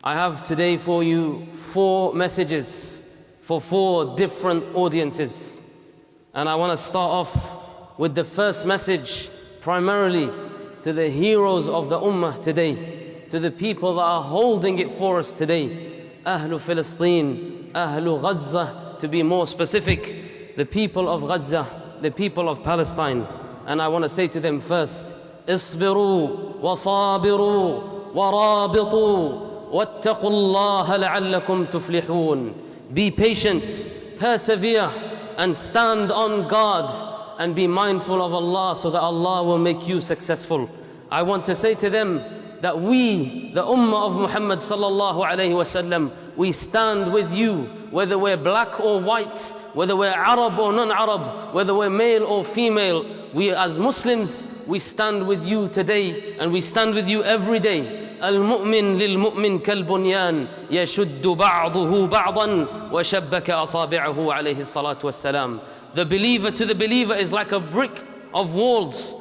I have today for you 4 messages for 4 different audiences. And I want to start off with the first message primarily to the heroes of the Ummah today, to the people that are holding it for us today. Ahlu Palestine, Ahlu Gaza, to be more specific, the people of Gaza, the people of Palestine. And I want to say to them first, اصبروا وصابروا ورابطوا واتقوا الله لعلكم تفلحون. Be patient, persevere, and stand on guard, and be mindful of Allah so that Allah will make you successful. I want to say to them that we, the Ummah of Muhammad sallallahu alayhi wasallam, we stand with you, whether we're black or white, whether we're Arab or non-Arab, whether we're male or female. We as Muslims, we stand with you today, and we stand with you every day. المؤمن للمؤمن كالبنيان يشد بعضه بعضا وشبك أصابعه عليه الصلاة والسلام. The believer to the believer is like a brick of walls,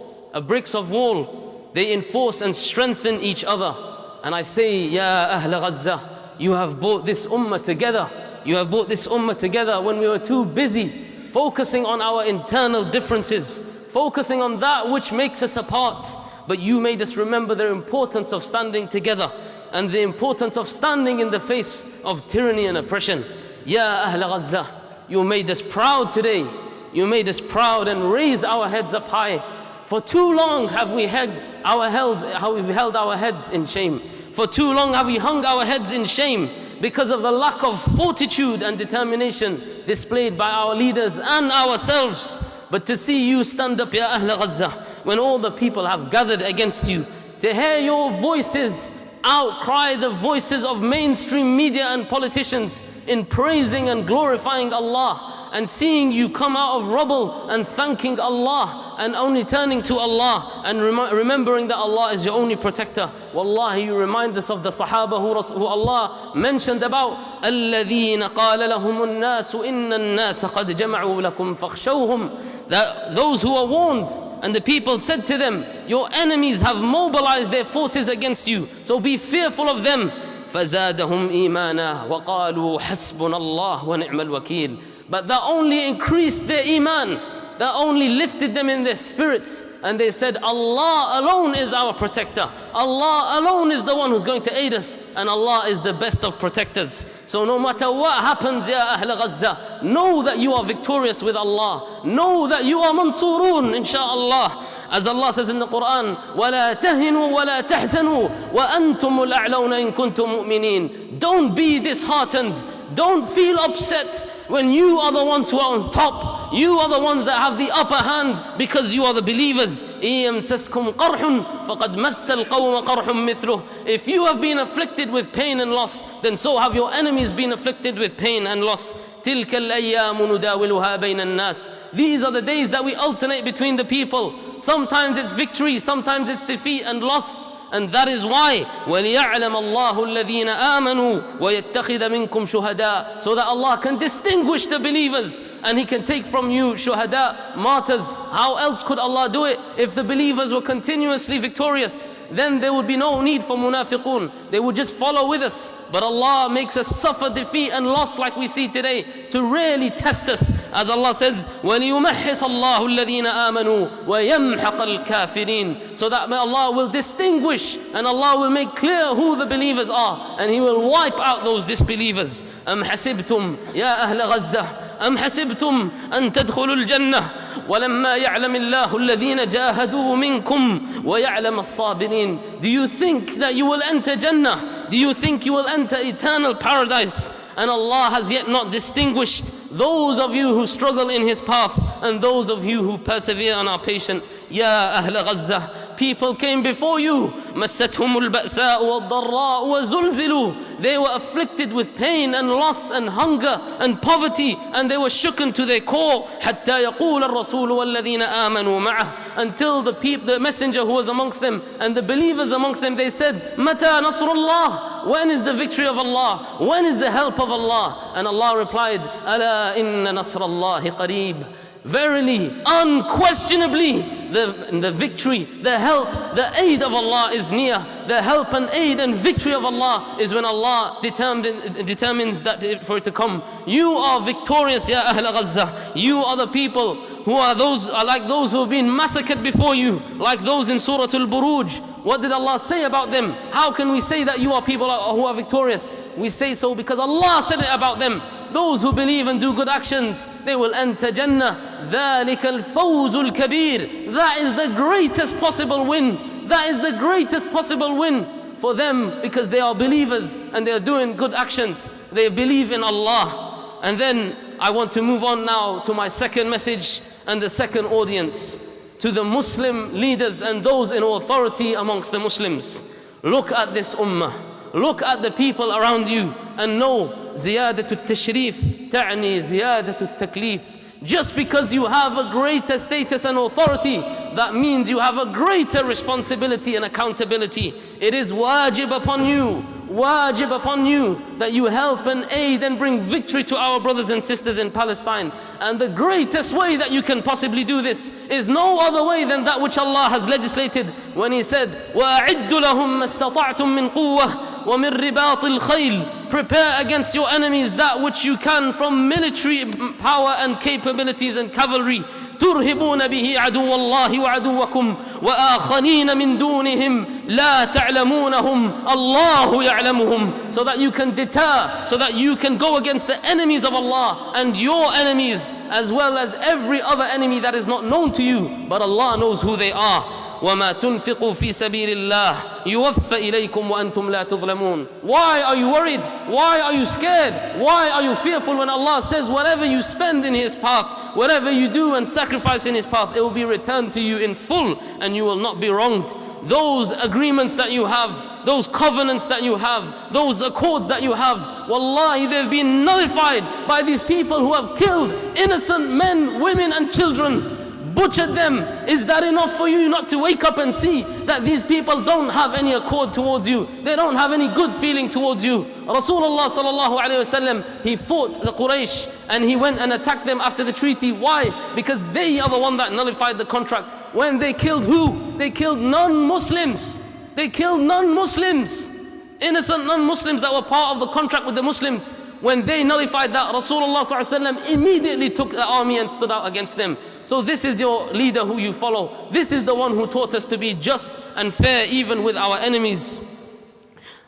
bricks of wall. They enforce and strengthen each other. And I say, Ya Ahl Gaza, you have brought this ummah together. You have brought this ummah together when we were too busy focusing on our internal differences, focusing on that which makes us apart. But you made us remember the importance of standing together and the importance of standing in the face of tyranny and oppression. Ya Ahl Gaza, you made us proud today. You made us proud and raised our heads up high. For too long have we held our heads in shame. For too long have we hung our heads in shame because of the lack of fortitude and determination displayed by our leaders and ourselves. But to see you stand up, Ya Ahl Gaza, when all the people have gathered against you, to hear your voices outcry the voices of mainstream media and politicians in praising and glorifying Allah, and seeing you come out of rubble and thanking Allah and only turning to Allah and remembering that Allah is your only protector. Wallahi, you remind us of the Sahaba who Allah mentioned about الَّذِينَ قَالَ لَهُمُ النَّاسُ إِنَّ النَّاسَ قَدْ جَمَعُوا لَكُمْ فَاخْشَوْهُمْ. That those who are warned, and the people said to them, your enemies have mobilized their forces against you, so be fearful of them. فَزَادَهُمْ إِيمَانًا وَقَالُوا حَسْبُنَا اللَّهُ وَنِعْمَ الْوَكِيلُ. But that only increased their iman, that only lifted them in their spirits, and they said, Allah alone is our protector. Allah alone is the one who's going to aid us, and Allah is the best of protectors. So no matter what happens, Ya Ahl Gaza, know that you are victorious with Allah. Know that you are mansurun, insha'Allah. As Allah says in the Quran, وَلَا تَهِنُوا وَلَا تَحْزَنُوا وَأَنْتُمُ الْأَعْلَوْنَ إِن كُنْتُم مُؤْمِنِينَ. Don't be disheartened. Don't feel upset when you are the ones who are on top. You are the ones that have the upper hand because you are the believers. إِيَمْسَسْكُمْ قَرْحٌ فَقَدْ مَسَّ الْقَوْمَ قَرْحٌ مِثْلُهُ. If you have been afflicted with pain and loss, then so have your enemies been afflicted with pain and loss. تِلْكَ الْأَيَّامُ نُدَاوِلُهَا بَيْنَ النَّاسِ. These are the days that we alternate between the people. Sometimes it's victory, sometimes it's defeat and loss. And that is why وَلِيَعْلَمَ اللَّهُ الَّذِينَ آمَنُوا وَيَتَّخِذَ مِنْكُمْ شُهَدَاءَ. So that Allah can distinguish the believers and He can take from you shuhada, martyrs. How else could Allah do it? If the believers were continuously victorious, then there would be no need for munafiqun. They would just follow with us. But Allah makes us suffer defeat and loss like we see today to really test us. As Allah says, وَلِيُمَحِّصَ اللَّهُ الَّذِينَ آمَنُوا وَيَمْحَقَ الْكَافِرِينَ. So that Allah will distinguish and Allah will make clear who the believers are, and He will wipe out those disbelievers. أَمْ حَسِبْتُمْ يَا أَهْلَ غَزَّةَ أَمْ حَسِبْتُمْ أَن تَدْخُلُوا الْجَنَّةَ وَلَمَّا يَعْلَمِ اللَّهُ الَّذِينَ جَاهَدُوا مِنْكُمْ وَيَعْلَمَ الصَّابِرِينَ. Do you think that you will enter Jannah? Do you think you will enter eternal paradise? And Allah has yet not distinguished those of you who struggle in His path and those of you who persevere and are patient. Ya Ahl Gaza, people came before you. مَسَّتْهُمُ الْبَأْسَاءُ وَالضَّرَّاءُ وَزُلْزِلُوا. They were afflicted with pain and loss and hunger and poverty, and they were shooken to their core. حَتَّى يَقُولَ الرَّسُولُ وَالَّذِينَ آمَنُوا مَعَهُ. Until the messenger who was amongst them and the believers amongst them, they said, مَتَى نَصْرُ اللَّهِ. When is the victory of Allah? When is the help of Allah? And Allah replied, أَلَا إِنَّ نَصْرَ اللَّهِ قَرِيبٌ. Verily, unquestionably, the victory, the help, the aid of Allah is near. The help and aid and victory of Allah is when Allah determines that for it to come. You are victorious, ya Ahl Gaza. You are the people who are like those who have been massacred before you, like those in Surah Al-Buruj. What did Allah say about them? How can we say that you are people who are victorious? We say so because Allah said it about them. Those who believe and do good actions, they will enter Jannah. ذَلِكَ الْفَوْزُ الْكَبِيرُ. That is the greatest possible win. That is the greatest possible win for them, because they are believers and they are doing good actions. They believe in Allah. And then I want to move on now to my second message and the second audience, to the Muslim leaders and those in authority amongst the Muslims. Look at this ummah. Look at the people around you and know زيادة التشريف تعني زيادة التكليف. Just because you have a greater status and authority, that means you have a greater responsibility and accountability. It is wajib upon you that you help and aid and bring victory to our brothers and sisters in Palestine. And the greatest way that you can possibly do this is no other way than that which Allah has legislated when He said, وَأَعِدُّ لَهُمْ مَا اسْتَطَعْتُم مِّن قُوَّةٍ وَمِن رِّبَاطِ الْخَيْلِ. Prepare against your enemies that which you can from military power and capabilities and cavalry. ترهبون به عدو الله وعدوكم وآخرين من دونهم لا تعلمونهم الله يعلمهم. So that you can deter, so that you can go against the enemies of Allah and your enemies, as well as every other enemy that is not known to you, but Allah knows who they are. وَمَا تُنْفِقُوا فِي سَبِيلِ اللَّهِ يُوَفَّ إِلَيْكُمْ وَأَنْتُمْ لَا تُظْلَمُونَ. Why are you worried? Why are you scared? Why are you fearful when Allah says whatever you spend in His path, whatever you do and sacrifice in His path, it will be returned to you in full and you will not be wronged. Those agreements that you have, those covenants that you have, those accords that you have, wallahi, they've been nullified by these people who have killed innocent men, women and children, butchered them. Is that enough for you not to wake up and see that these people don't have any accord towards you? They don't have any good feeling towards you. Rasulullah sallallahu alayhi wasallam, he fought the Quraysh and he went and attacked them after the treaty. Why? Because they are the one that nullified the contract. When they killed who? They killed non-Muslims. They killed non-Muslims. Innocent non-Muslims that were part of the contract with the Muslims. When they nullified that, Rasulullah sallallahu alayhi wasallam immediately took the army and stood out against them. So this is your leader who you follow. This is the one who taught us to be just and fair even with our enemies.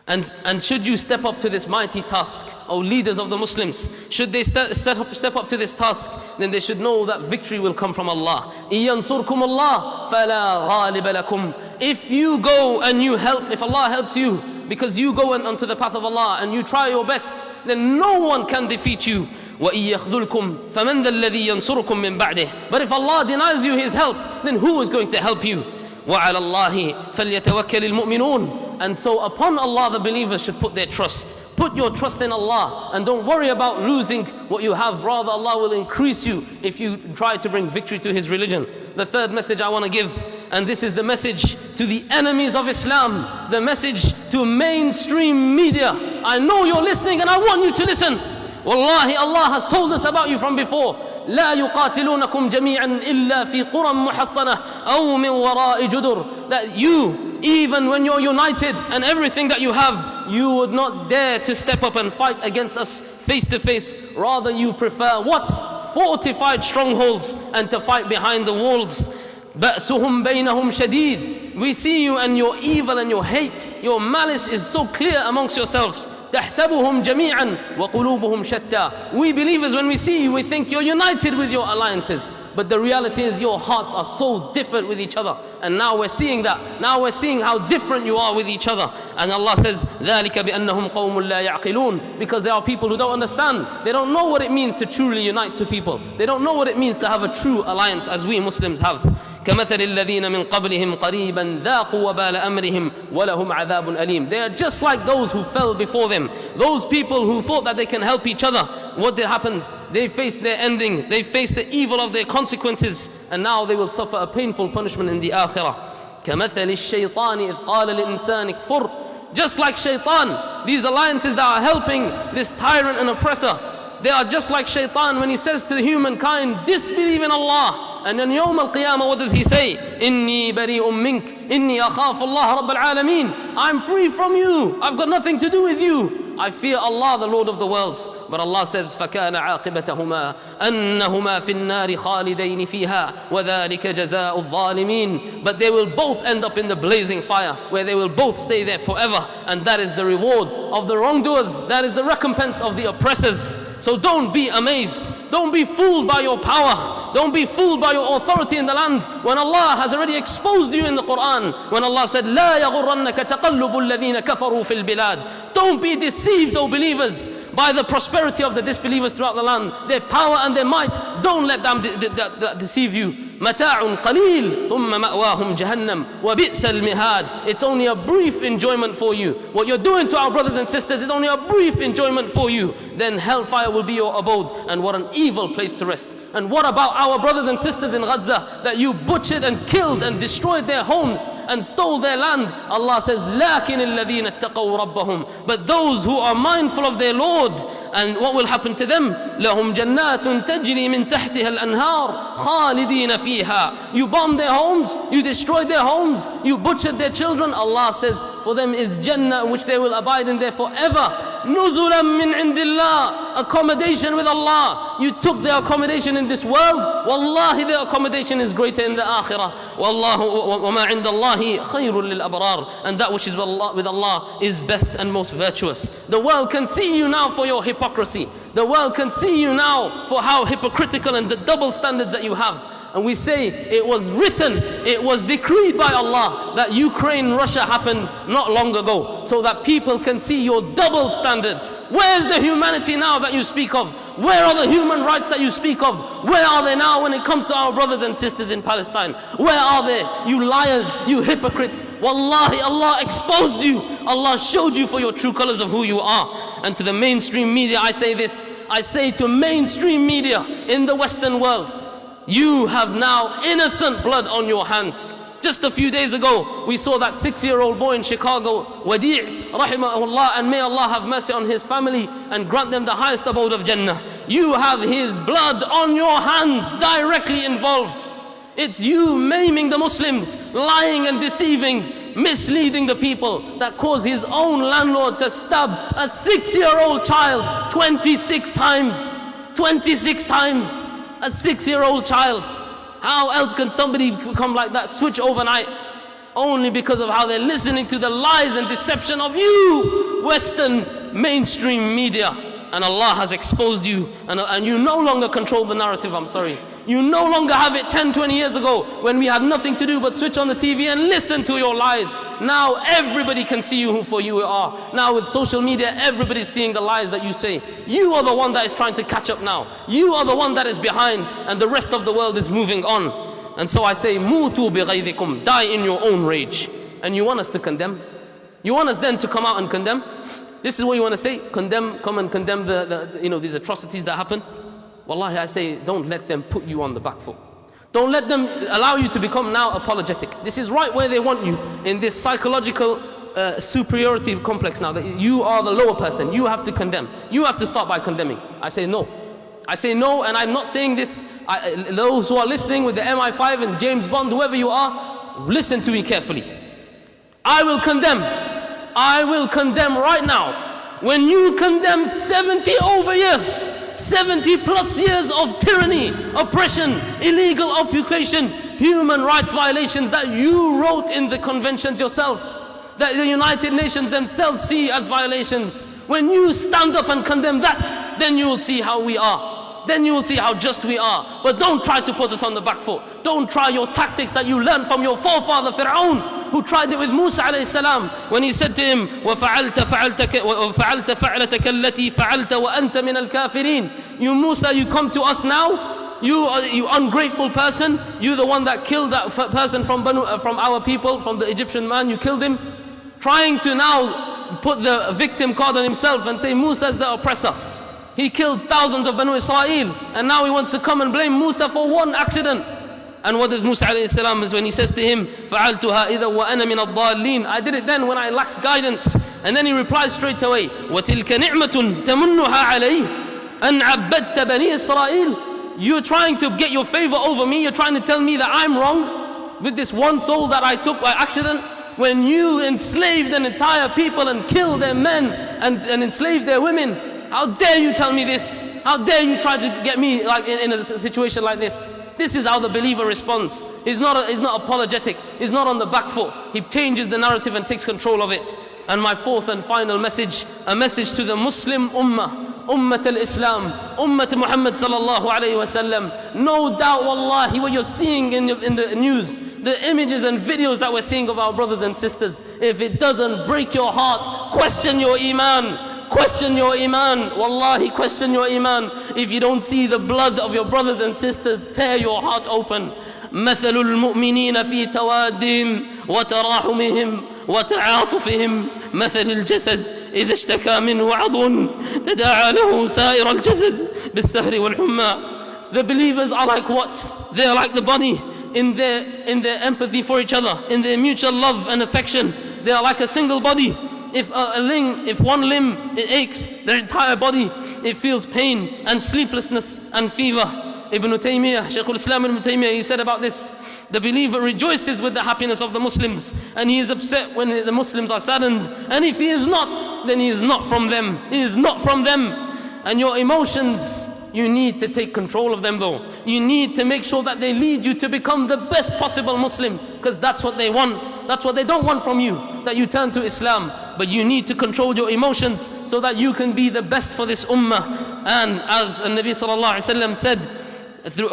And should you step up to this mighty task, O leaders of the Muslims, should they step up to this task, then they should know that victory will come from Allah. إِيَنْصُرْكُمُ اللَّهُ فَلَا غَالِبَ لَكُمْ. If you go and you help, if Allah helps you, because you go onto the path of Allah and you try your best, then no one can defeat you. وَإِن يَخْذُلْكُمْ فَمَنْ ذَا الَّذِي يَنْصُرُكُمْ مِنْ بَعْدِهِ. But if Allah denies you His help, then who is going to help you? وَعَلَى اللَّهِ فَلْيَتَوَكَّلِ الْمُؤْمِنُونَ. And so upon Allah the believers should put their trust. Put your trust in Allah and don't worry about losing what you have. Rather, Allah will increase you if you try to bring victory to His religion. The third message I want to give, and this is the message to the enemies of Islam, the message to mainstream media. I know you're listening and I want you to listen. Wallahi, Allah has told us about you from before. لا يقاتلونكم جميعا إلا في قرى محصنة أو من وراء جدر. That you, even when you're united and everything that you have, you would not dare to step up and fight against us face to face. Rather you prefer what? Fortified strongholds and to fight behind the walls. بأسهم بينهم شديد. We see you and your evil and your hate, your malice is so clear amongst yourselves. تحسبهم جميعا وقلوبهم شتى. We believers, when we see you, we think you're united with your alliances, but the reality is your hearts are so different with each other. And now we're seeing that. Now we're seeing how different you are with each other. And Allah says ذلك بأنهم قوم لا يعقلون. Because there are people who don't understand. They don't know what it means to truly unite to people. They don't know what it means to have a true alliance as we Muslims have. كمثل الذين من قبلهم قريبا ذاقوا وبال أمرهم ولهم عذاب أليم. They are just like those who fell before them. Those people who thought that they can help each other. What did happen? They faced their ending. They faced the evil of their consequences. And now they will suffer a painful punishment in the akhirah. كمثل الشيطان إذ قال للإنسان كفر. Just like shaitan, these alliances that are helping this tyrant and oppressor, they are just like shaitan when he says to humankind, disbelieve in Allah. And on Yawm al-Qiyamah, what does he say? Inni bari'um mink, inni akhafu Allah Rabb al-Alameen. I'm free from you. I've got nothing to do with you. I fear Allah, the Lord of the worlds. But Allah says, فَكَانَ عَاقِبَتَهُمَا أَنَّهُمَا فِي النَّارِ خَالِدَيْنِ فِيهَا وَذَلِكَ جَزَاءُ الظَّالِمِينَ. But they will both end up in the blazing fire, where they will both stay there forever. And that is the reward of the wrongdoers. That is the recompense of the oppressors. So don't be amazed. Don't be fooled by your power. Don't be fooled by your authority in the land, when Allah has already exposed you in the Quran. When Allah said, لَا يَغُرَّنَّكَ تَقَلُّبُ الَّذِينَ كَفَرُوا فِي الْبِلَادِ. Don't be deceived, O believers, by the prosperity of the disbelievers throughout the land. Their power and their might, don't let them deceive you. مَتَاعٌ قَلِيلٌ ثُمَّ مَأْوَاهُمْ جَهَنَّمْ وَبِئْسَ الْمِهَادِ. It's only a brief enjoyment for you. What you're doing to our brothers and sisters is only a brief enjoyment for you. Then hellfire will be your abode, and what an evil place to rest. And what about our brothers and sisters in Gaza that you butchered and killed and destroyed their homes and stole their land? Allah says, لَكِنِ الَّذِينَ اتَّقَوْا رَبَّهُمْ. But those who are mindful of their Lord, and what will happen to them? لَهُمْ جَنَّاتٌ تَجْرِي مِنْ تَحْتِهَا الْأَنْهَارِ خَالِدِينَ فِيهَا. You bombed their homes, you destroyed their homes, you butchered their children. Allah says, for them is Jannah, in which they will abide in there forever. نُزُلًا مِنْ عِنْدِ اللَّهِ. Accommodation with Allah. You took their accommodation in this world, wallahi their accommodation is greater in the akhirah. Wallahu وَمَا عِنْدَ اللَّهِ خَيْرٌ لِلْأَبْرَارِ. And that which is with Allah is best and most virtuous. The world can see you now for your hypocrisy. The world can see you now for how hypocritical and the double standards that you have. And we say it was written, it was decreed by Allah that Ukraine-Russia happened not long ago, so that people can see your double standards. Where's the humanity now that you speak of? Where are the human rights that you speak of? Where are they now when it comes to our brothers and sisters in Palestine? Where are they? You liars, you hypocrites. Wallahi, Allah exposed you. Allah showed you for your true colors of who you are. And to the mainstream media, I say this. I say to mainstream media in the Western world, you have now innocent blood on your hands. Just a few days ago, we saw that 6-year-old boy in Chicago, Wadi' rahimahullah, and may Allah have mercy on his family and grant them the highest abode of Jannah. You have his blood on your hands, directly involved. It's you maiming the Muslims, lying and deceiving, misleading the people, that caused his own landlord to stab a 6-year-old child 26 times. 26 times. A 6-year-old child. How else can somebody become like that, switch overnight? Only because of how they're listening to the lies and deception of you, Western mainstream media. And Allah has exposed you, and you no longer control the narrative, I'm sorry. You no longer have it 10, 20 years ago when we had nothing to do but switch on the TV and listen to your lies. Now everybody can see you for you are. Now with social media, everybody's seeing the lies that you say. You are the one that is trying to catch up now. You are the one that is behind, and the rest of the world is moving on. And so I say, mutu bighaydikum, die in your own rage. And you want us to condemn? You want us then to come out and condemn? This is what you want to say? Condemn, come and condemn these atrocities that happen? Wallahi, I say, don't let them put you on the back foot. Don't let them allow you to become now apologetic. This is right where they want you, in this psychological superiority complex now, that you are the lower person. You have to condemn. You have to start by condemning. I say no. I say no, and I'm not saying this. Those who are listening with the MI5 and James Bond, whoever you are, listen to me carefully. I will condemn. I will condemn right now. When you condemn 70 years, 70 plus years of tyranny, oppression, illegal occupation, human rights violations that you wrote in the conventions yourself, that the United Nations themselves see as violations. When you stand up and condemn that, then you will see how we are. Then you will see how just we are. But don't try to put us on the back foot. Don't try your tactics that you learned from your forefather Fir'aun, who tried it with Musa alayhi salam, when he said to him, وَفَعَلْتَ فَعْلَتَكَ الَّتِي فَعَلْتَ وَأَنْتَ مِنَ الْكَافِرِينَ. You Musa, you come to us now, you ungrateful person, you the one that killed that person from our people, from the Egyptian man, you killed him, trying to now put the victim card on himself and say Musa is the oppressor. He killed thousands of Banu Israel, and now he wants to come and blame Musa for one accident. And what does Musa alayhi salam is when he says to him, فَعَلْتُهَا إِذَا وَأَنَا مِنَ الضَّالِّينَ. I did it then when I lacked guidance. And then he replies straight away, وَتِلْكَ نِعْمَةٌ تَمُنُّهَا عَلَيْهِ أَنْ عَبَّدْتَ بَنِي إِسْرَائِيلَ. You're trying to get your favor over me. You're trying to tell me that I'm wrong with this one soul that I took by accident. When you enslaved an entire people and killed their men and enslaved their women, how dare you tell me this? How dare you try to get me like in a situation like this? This is how the believer responds. He's not apologetic. He's not on the back foot. He changes the narrative and takes control of it. And my fourth and final message, a message to the Muslim Ummah, Ummat al-Islam, Ummat Muhammad sallallahu alayhi wa sallam. No doubt, wallahi, what you're seeing in the news, the images and videos that we're seeing of our brothers and sisters, if it doesn't break your heart, question your iman. Question your iman, wallahi, question your iman. If you don't see the blood of your brothers and sisters, tear your heart open. مثل المؤمنين في توادهم وتراحمهم وتعاطفهم مثل الجسد إذا اشتكى منه عضو تداعى له سائر الجسد بالسهر والحمى. The believers are like what? They are like the body in their empathy for each other, in their mutual love and affection. They are like a single body. If one limb it aches, their entire body it feels pain and sleeplessness and fever. Ibn Taymiyyah, Shaykhul Islam Ibn Taymiyyah, he said about this: the believer rejoices with the happiness of the Muslims, and he is upset when the Muslims are saddened. And if he is not, then he is not from them. He is not from them. And your emotions, you need to take control of them though. You need to make sure that they lead you to become the best possible Muslim, because that's what they want. That's what they don't want from you, that you turn to Islam. But you need to control your emotions so that you can be the best for this ummah. And as Nabi sallallahu alaihi wasallam said,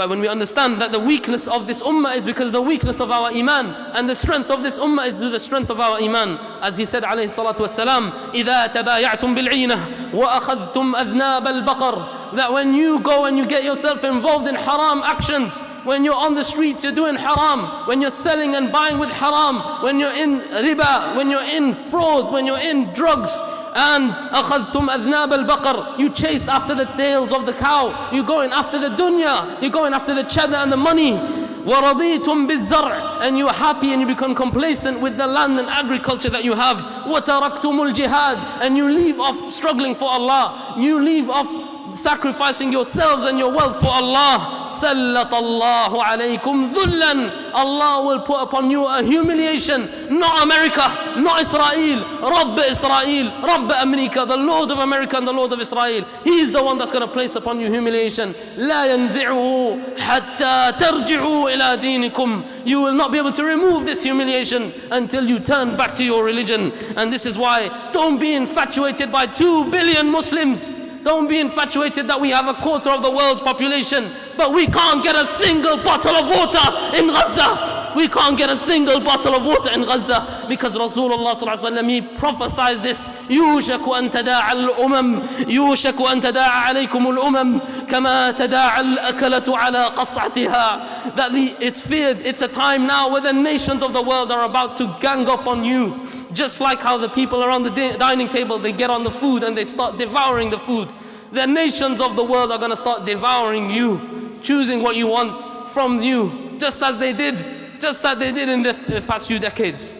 when we understand that the weakness of this ummah is because the weakness of our iman, and the strength of this ummah is the strength of our iman. As he said alayhi salatu wasalam, إِذَا تَبَايَعْتُمْ بِالْعِينَةِ وَأَخَذْتُمْ أَذْنَابَ الْبَقَرِ. That when you go and you get yourself involved in haram actions, when you're on the street you're doing haram, when you're selling and buying with haram, when you're in riba, when you're in fraud, when you're in drugs, and أخذتم أذناب البقر, you chase after the tails of the cow, you're going after the dunya, you're going after the cheddar and the money. وَرَضِيتُمْ بِالزَّرْعِ, and you're happy and you become complacent with the land and agriculture that you have. وَتَرَكْتُمُ الْجِهَادِ, and you leave off struggling for Allah, you leave off sacrificing yourselves and your wealth for Allah. سَلَّطَ اللَّهُ عَلَيْكُمْ ذُلًّا, Allah will put upon you a humiliation. Not America, not Israel, Rabb Israel, Rabb America, the Lord of America and the Lord of Israel. He is the one that's going to place upon you humiliation. لَا يَنْزِعُهُ حَتَّى تَرْجِعُوا إِلَى دِينِكُمْ. You will not be able to remove this humiliation until you turn back to your religion. And this is why don't be infatuated by 2 billion Muslims. Don't be infatuated that we have a quarter of the world's population, but we can't get a single bottle of water in Gaza. We can't get a single bottle of water in Gaza because Rasulullah sallallahu alaihi wasallam, he prophesied this: يوشك أن تداعى الأمم يوشك أن تداعى عليكم الأمم كما تداعى الأكلة على قصعتها. That it's feared, it's a time now where the nations of the world are about to gang up on you. Just like how the people around the dining table, they get on the food and they start devouring the food. The nations of the world are going to start devouring you, choosing what you want from you, just as they did in the past few decades.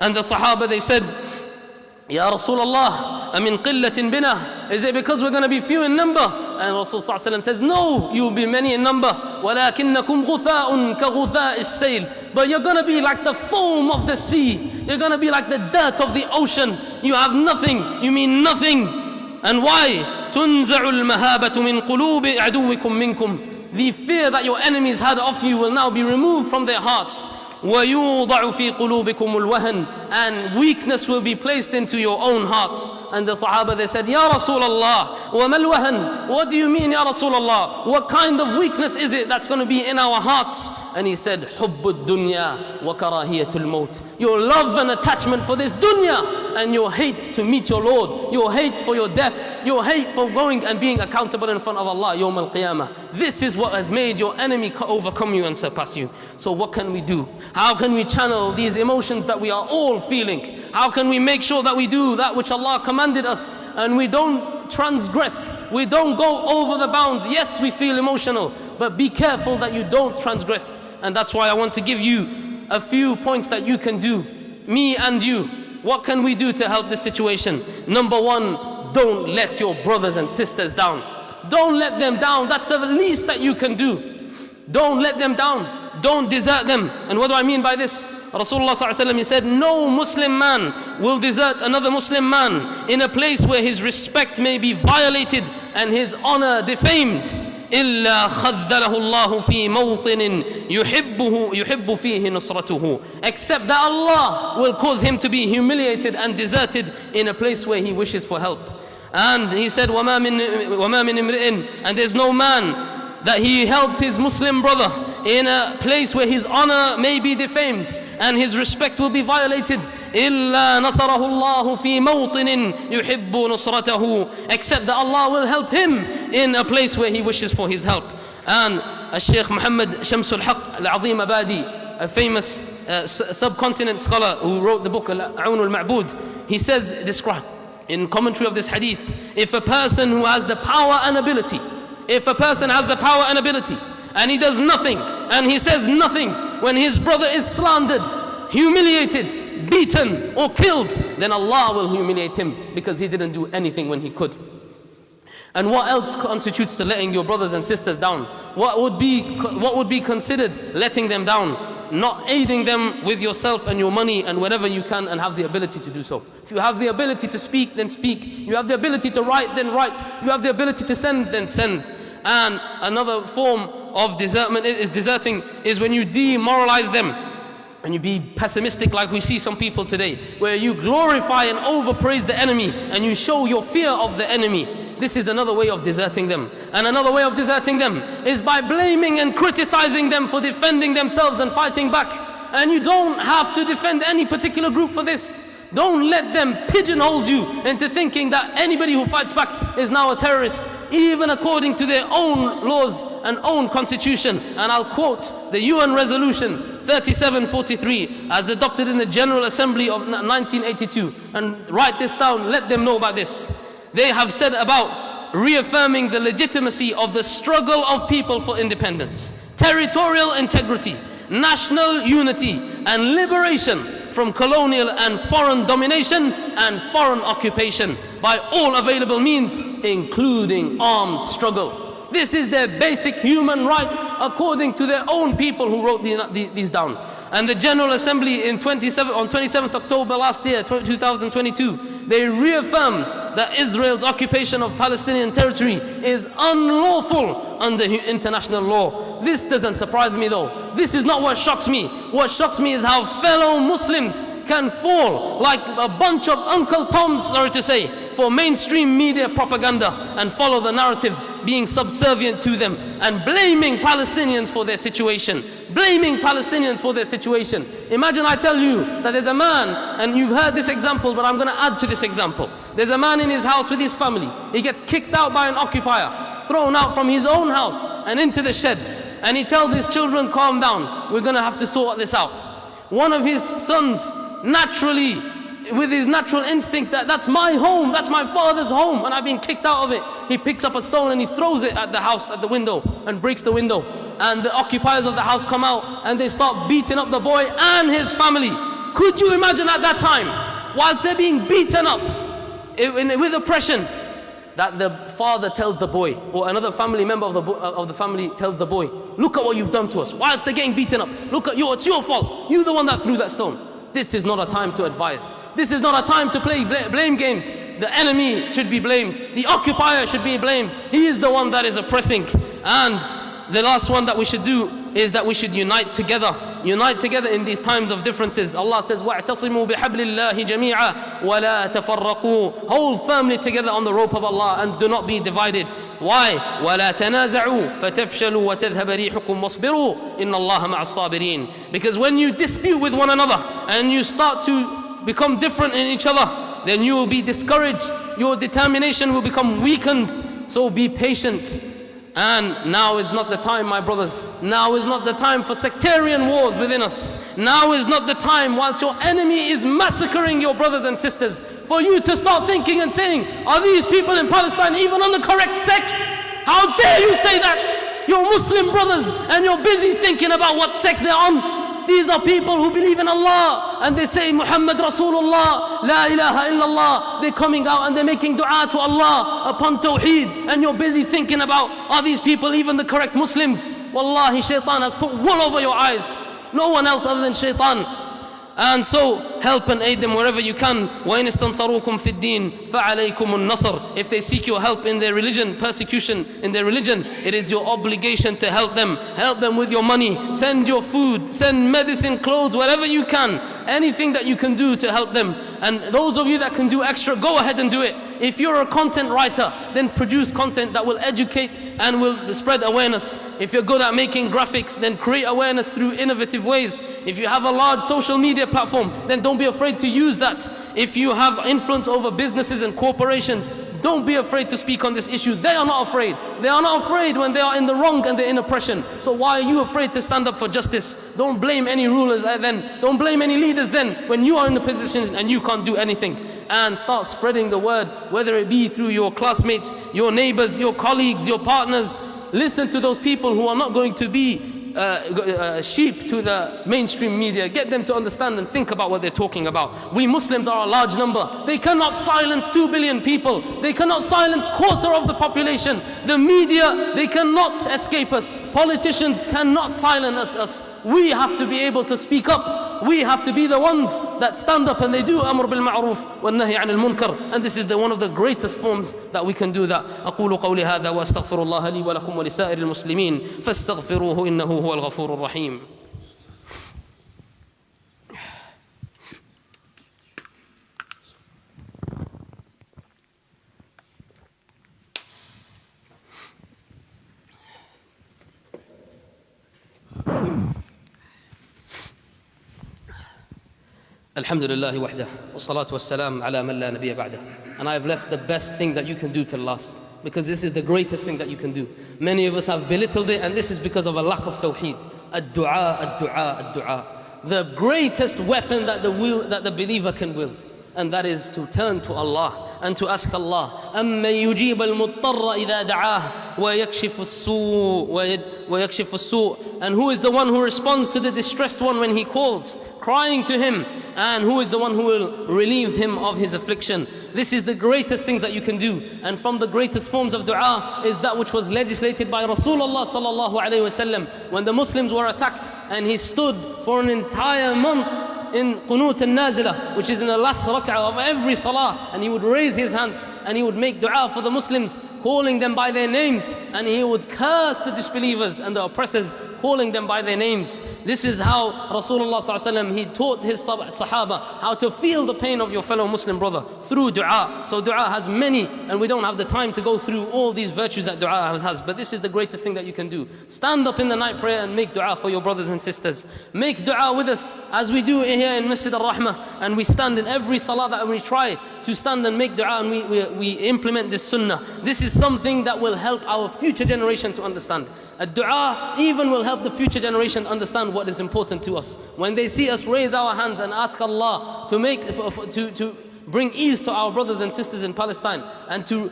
And the Sahaba, they said, Ya Rasulullah, amin qillatin bina, is it because we're going to be few in number? And Rasulullah says, no, you will be many in number. وَلَكِنَّكُمْ غُثَاءٌ كَغُثَاءِ السَّيْلِ. But you're going to be like the foam of the sea. You're going to be like the dirt of the ocean. You have nothing, you mean nothing. And why? تُنْزَعُ الْمَهَابَةُ مِنْ قُلُوبِ عَدُوِّكُمْ مِنْكُمْ. The fear that your enemies had of you will now be removed from their hearts. وَيُوضَعُ فِي قُلُوبِكُمُ الْوَهَنِ. And weakness will be placed into your own hearts. And the Sahaba, they said, Ya Rasulullah, وَمَا الْوَهَنِ? What do you mean, Ya Rasulullah? What kind of weakness is it that's going to be in our hearts? And he said, حُبُّ الدُّنْيَا وَكَرَاهِيَةُ الْمَوْتِ. Your love and attachment for this dunya, and your hate to meet your Lord, your hate for your death, your hate for going and being accountable in front of Allah Yawm al-Qiyamah. This is what has made your enemy overcome you and surpass you. So what can we do? How can we channel these emotions that we are all feeling? How can we make sure that we do that which Allah commanded us, and we don't transgress, we don't go over the bounds? Yes, we feel emotional, but be careful that you don't transgress. And that's why I want to give you a few points that you can do, me and you. What can we do to help this situation? Number one, don't let your brothers and sisters down. Don't let them down. That's the least that you can do. Don't let them down. Don't desert them. And what do I mean by this? Rasulullah ﷺ, he said, no Muslim man will desert another Muslim man in a place where his respect may be violated and his honor defamed. إِلَّا خَذَّلَهُ اللَّهُ فِي مَوْطِنٍ يُحِبُّ فِيهِ نُصْرَتُهُ. Except that Allah will cause him to be humiliated and deserted in a place where he wishes for help. And he said, وَمَا مِنْ إِمْرِئٍ, and there's no man that he helps his Muslim brother in a place where his honor may be defamed and his respect will be violated. إِلَّا نَصَرَهُ اللَّهُ فِي مَوْطِنٍ يُحِبُّ نُصْرَتَهُ. Except that Allah will help him in a place where he wishes for his help. And Sheikh Muhammad Shamsul Haq Al-Azim Abadi, a famous subcontinent scholar who wrote the book Al-Aun Al-Ma'bud, he says, describe in commentary of this hadith, if a person who has the power and ability, if a person has the power and ability and he does nothing and he says nothing when his brother is slandered, humiliated, beaten or killed, then Allah will humiliate him because he didn't do anything when he could. And what else constitutes to letting your brothers and sisters down? What would be considered letting them down? Not aiding them with yourself and your money and whatever you can and have the ability to do so. If you have the ability to speak, then speak. You have the ability to write, then write. You have the ability to send, then send. And another form of deserting is when you demoralize them and you be pessimistic like we see some people today, where you glorify and overpraise the enemy and you show your fear of the enemy. This is another way of deserting them. And another way of deserting them is by blaming and criticizing them for defending themselves and fighting back. And you don't have to defend any particular group for this. Don't let them pigeonhole you into thinking that anybody who fights back is now a terrorist, even according to their own laws and own constitution. And I'll quote the UN resolution 3743 as adopted in the General Assembly of 1982. And write this down, let them know about this. They have said about reaffirming the legitimacy of the struggle of people for independence, territorial integrity, national unity, and liberation from colonial and foreign domination and foreign occupation by all available means, including armed struggle. This is their basic human right according to their own people who wrote these down. And the General Assembly on 27th October last year, 2022, they reaffirmed that Israel's occupation of Palestinian territory is unlawful under international law. This doesn't surprise me though. This is not what shocks me. What shocks me is how fellow Muslims can fall like a bunch of Uncle Toms, sorry to say, for mainstream media propaganda and follow the narrative, being subservient to them and blaming Palestinians for their situation. Blaming Palestinians for their situation. Imagine I tell you that there's a man, and you've heard this example, but I'm going to add to this example. There's a man in his house with his family. He gets kicked out by an occupier, thrown out from his own house and into the shed. And he tells his children, calm down, we're going to have to sort this out. One of his sons, naturally, with his natural instinct that that's my home, that's my father's home, and I've been kicked out of it, he picks up a stone and he throws it at the house, at the window, and breaks the window. And the occupiers of the house come out and they start beating up the boy and his family. Could you imagine at that time, whilst they're being beaten up with oppression, that the father tells the boy, or another family member of the family tells the boy, look at what you've done to us, whilst they're getting beaten up, look at you, it's your fault, you're the one that threw that stone. This is not a time to advise. This is not a time to play blame games. The enemy should be blamed. The occupier should be blamed. He is the one that is oppressing. And the last one that we should do is that we should unite together. Unite together in these times of differences. Allah says, وَاعْتَصِمُوا بِحَبْلِ اللَّهِ جَمِيعًا وَلَا تَفَرَّقُوا. Hold firmly together on the rope of Allah and do not be divided. Why? وَلَا تَنَازَعُوا فَتَفْشَلُوا وَتَذْهَبَ رِيحُكُمْ وَاصْبِرُوا إِنَّ اللَّهَ مَعَ الصَّابِرِينَ. Because when you dispute with one another and you start to become different in each other, then you will be discouraged. Your determination will become weakened. So be patient. And now is not the time, my brothers. Now is not the time for sectarian wars within us. Now is not the time, whilst your enemy is massacring your brothers and sisters, for you to start thinking and saying, are these people in Palestine even on the correct sect? How dare you say that? Your Muslim brothers, and you're busy thinking about what sect they're on. These are people who believe in Allah and they say Muhammad Rasulullah, La ilaha illallah. They're coming out and they're making dua to Allah upon Tawheed, and you're busy thinking about, are these people even the correct Muslims? Wallahi, shaitan has put wool over your eyes. No one else other than shaitan. And so help and aid them wherever you can. وَإِنِ اسْتَنْصَرُوكُمْ فِي الدِّينِ فَعَلَيْكُمُ النَّصْرِ. If they seek your help in their religion, persecution in their religion, it is your obligation to help them. Help them with your money, send your food, send medicine, clothes, whatever you can. Anything that you can do to help them. And those of you that can do extra, go ahead and do it. If you're a content writer, then produce content that will educate and will spread awareness. If you're good at making graphics, then create awareness through innovative ways. If you have a large social media platform, then don't be afraid to use that. If you have influence over businesses and corporations, don't be afraid to speak on this issue. They are not afraid. They are not afraid when they are in the wrong and they're in oppression. So why are you afraid to stand up for justice? Don't blame any rulers then. Don't blame any leaders then when you are in the position and you can't do anything. And start spreading the word, whether it be through your classmates, your neighbors, your colleagues, your partners. Listen to those people who are not going to be sheep to the mainstream media. Get them to understand and think about what they're talking about. We Muslims are a large number. They cannot silence 2 billion people. They cannot silence quarter of the population. The media, they cannot escape us. Politicians cannot silence us. We have to be able to speak up. We have to be the ones that stand up and they do amr bil ma'roof wa nahy 'anil munkar. And this is one of the greatest forms that we can do that. أقول قولي هذا وأستغفر الله لي ولكم ولسائر المسلمين فاستغفروه إنه هو الغفور الرحيم. Alhamdulillah wahdah, wassalatu wassalam ala man la nabiyya ba'dah. And I have left the best thing that you can do till last, because this is the greatest thing that you can do. Many of us have belittled it, and this is because of a lack of tawheed. Ad-du'a, ad-du'a, ad-du'a. The greatest weapon that the believer can wield, and that is to turn to Allah and to ask Allah, أَمَّن يُجِيبَ الْمُضْطَرَّ إِذَا دَعَاهُ وَيَكْشِفُ السُّوءَ. And who is the one who responds to the distressed one when he calls, crying to him, and who is the one who will relieve him of his affliction. This is the greatest things that you can do. And from the greatest forms of dua is that which was legislated by Rasulullah sallallahu alayhi wasallam when the Muslims were attacked, and he stood for an entire month in qunut al-nazila, which is in the last rak'ah of every salah, and he would raise his hands and he would make dua for the Muslims, calling them by their names, and he would curse the disbelievers and the oppressors, calling them by their names. This is how Rasulullah sallallahu alaihi wasallam, he taught his sahaba how to feel the pain of your fellow Muslim brother through dua. So dua has many, and we don't have the time to go through all these virtues that dua has, but this is the greatest thing that you can do. Stand up in the night prayer and make dua for your brothers and sisters. Make dua with us as we do here in Masjid al-Rahmah, and we stand in every salah that we try to stand and make dua, and we implement this sunnah. This is something that will help our future generation to understand. A dua even will help the future generation understand what is important to us. When they see us raise our hands and ask Allah to bring ease to our brothers and sisters in Palestine and to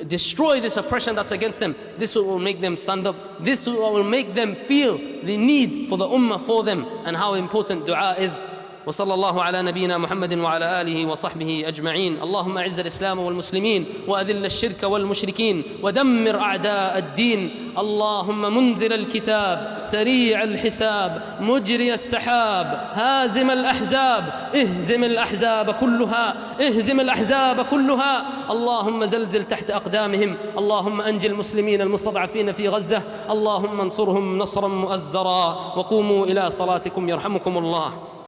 destroy this oppression that's against them, this will make them stand up. This will make them feel the need for the ummah for them and how important dua is. وصلى الله على نبينا محمد وعلى آله وصحبه أجمعين. اللهم أعز الإسلام والمسلمين وأذل الشرك والمشركين ودمر أعداء الدين. اللهم منزل الكتاب سريع الحساب مجري السحاب هازم الأحزاب اهزم الأحزاب كلها اهزم الأحزاب كلها. اللهم زلزل تحت أقدامهم. اللهم أنجي المسلمين المستضعفين في غزة. اللهم انصرهم نصرا مؤزرا. وقوموا إلى صلاتكم يرحمكم الله.